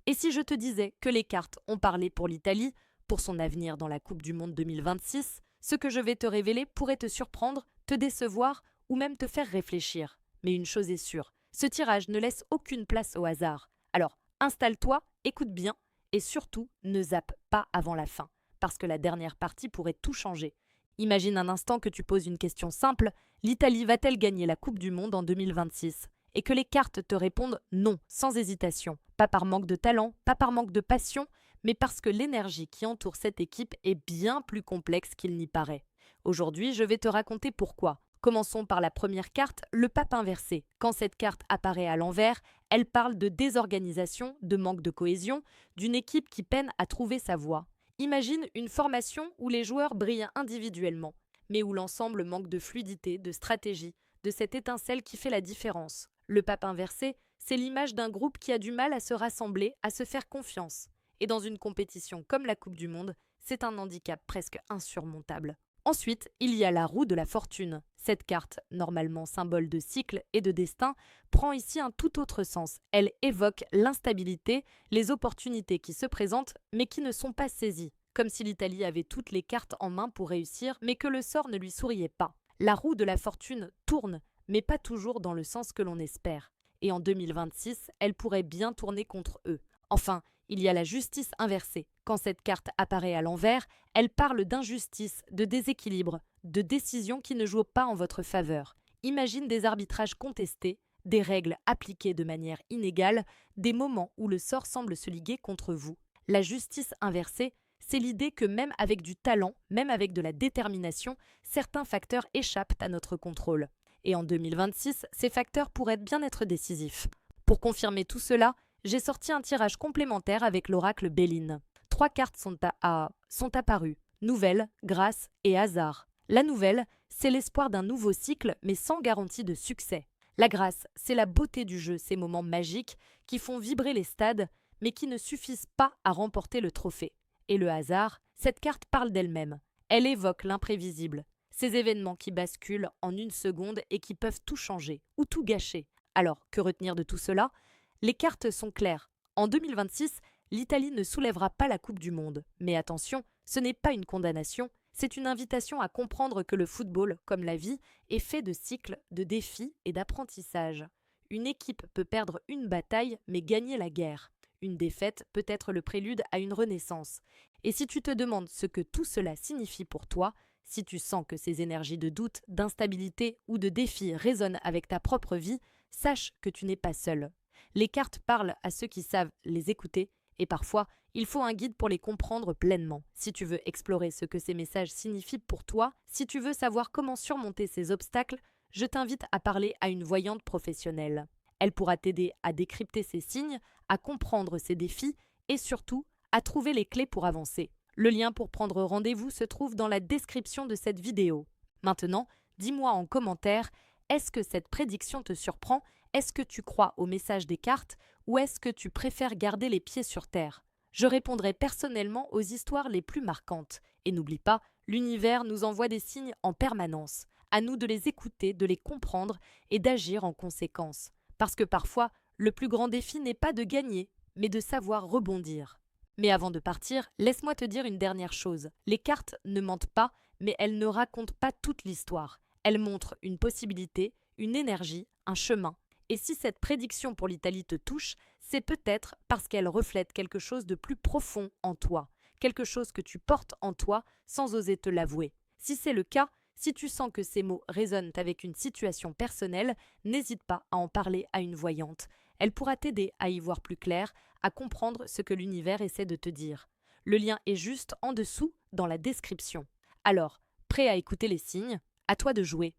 Et si je te disais que les cartes ont parlé pour l'Italie, pour son avenir dans la Coupe du Monde 2026, ce que je vais te révéler pourrait te surprendre, te décevoir ou même te faire réfléchir. Mais une chose est sûre, ce tirage ne laisse aucune place au hasard. Alors, installe-toi, écoute bien et surtout ne zappe pas avant la fin, parce que la dernière partie pourrait tout changer. Imagine un instant que tu poses une question simple, l'Italie va-t-elle gagner la Coupe du Monde en 2026 ? Et que les cartes te répondent non, sans hésitation. Pas par manque de talent, pas par manque de passion, mais parce que l'énergie qui entoure cette équipe est bien plus complexe qu'il n'y paraît. Aujourd'hui, je vais te raconter pourquoi. Commençons par la première carte, le pape inversé. Quand cette carte apparaît à l'envers, elle parle de désorganisation, de manque de cohésion, d'une équipe qui peine à trouver sa voie. Imagine une formation où les joueurs brillent individuellement, mais où l'ensemble manque de fluidité, de stratégie, de cette étincelle qui fait la différence. Le pape inversé, c'est l'image d'un groupe qui a du mal à se rassembler, à se faire confiance. Et dans une compétition comme la Coupe du Monde, c'est un handicap presque insurmontable. Ensuite, il y a la roue de la fortune. Cette carte, normalement symbole de cycle et de destin, prend ici un tout autre sens. Elle évoque l'instabilité, les opportunités qui se présentent mais qui ne sont pas saisies. Comme si l'Italie avait toutes les cartes en main pour réussir, mais que le sort ne lui souriait pas. La roue de la fortune tourne, mais pas toujours dans le sens que l'on espère. Et en 2026, elle pourrait bien tourner contre eux. Enfin, il y a la justice inversée. Quand cette carte apparaît à l'envers, elle parle d'injustice, de déséquilibre, de décisions qui ne jouent pas en votre faveur. Imagine des arbitrages contestés, des règles appliquées de manière inégale, des moments où le sort semble se liguer contre vous. La justice inversée, c'est l'idée que même avec du talent, même avec de la détermination, certains facteurs échappent à notre contrôle. Et en 2026, ces facteurs pourraient bien être décisifs. Pour confirmer tout cela, j'ai sorti un tirage complémentaire avec l'oracle Béline. 3 cartes sont apparues. Nouvelle, grâce et hasard. La nouvelle, c'est l'espoir d'un nouveau cycle, mais sans garantie de succès. La grâce, c'est la beauté du jeu, ces moments magiques qui font vibrer les stades, mais qui ne suffisent pas à remporter le trophée. Et le hasard, cette carte parle d'elle-même. Elle évoque l'imprévisible. Ces événements qui basculent en une seconde et qui peuvent tout changer ou tout gâcher. Alors, que retenir de tout cela ? Les cartes sont claires. En 2026, l'Italie ne soulèvera pas la Coupe du Monde. Mais attention, ce n'est pas une condamnation, c'est une invitation à comprendre que le football, comme la vie, est fait de cycles, de défis et d'apprentissage. Une équipe peut perdre une bataille, mais gagner la guerre. Une défaite peut être le prélude à une renaissance. Et si tu te demandes ce que tout cela signifie pour toi, si tu sens que ces énergies de doute, d'instabilité ou de défi résonnent avec ta propre vie, sache que tu n'es pas seul. Les cartes parlent à ceux qui savent les écouter et parfois, il faut un guide pour les comprendre pleinement. Si tu veux explorer ce que ces messages signifient pour toi, si tu veux savoir comment surmonter ces obstacles, je t'invite à parler à une voyante professionnelle. Elle pourra t'aider à décrypter ces signes, à comprendre ces défis et surtout à trouver les clés pour avancer. Le lien pour prendre rendez-vous se trouve dans la description de cette vidéo. Maintenant, dis-moi en commentaire, est-ce que cette prédiction te surprend ? Est-ce que tu crois au message des cartes ou est-ce que tu préfères garder les pieds sur terre ? Je répondrai personnellement aux histoires les plus marquantes. Et n'oublie pas, l'univers nous envoie des signes en permanence. À nous de les écouter, de les comprendre et d'agir en conséquence. Parce que parfois, le plus grand défi n'est pas de gagner, mais de savoir rebondir. Mais avant de partir, laisse-moi te dire une dernière chose. Les cartes ne mentent pas, mais elles ne racontent pas toute l'histoire. Elles montrent une possibilité, une énergie, un chemin. Et si cette prédiction pour l'Italie te touche, c'est peut-être parce qu'elle reflète quelque chose de plus profond en toi, quelque chose que tu portes en toi sans oser te l'avouer. Si c'est le cas, si tu sens que ces mots résonnent avec une situation personnelle, n'hésite pas à en parler à une voyante. Elle pourra t'aider à y voir plus clair, à comprendre ce que l'univers essaie de te dire. Le lien est juste en dessous dans la description. Alors, prêt à écouter les signes ? À toi de jouer.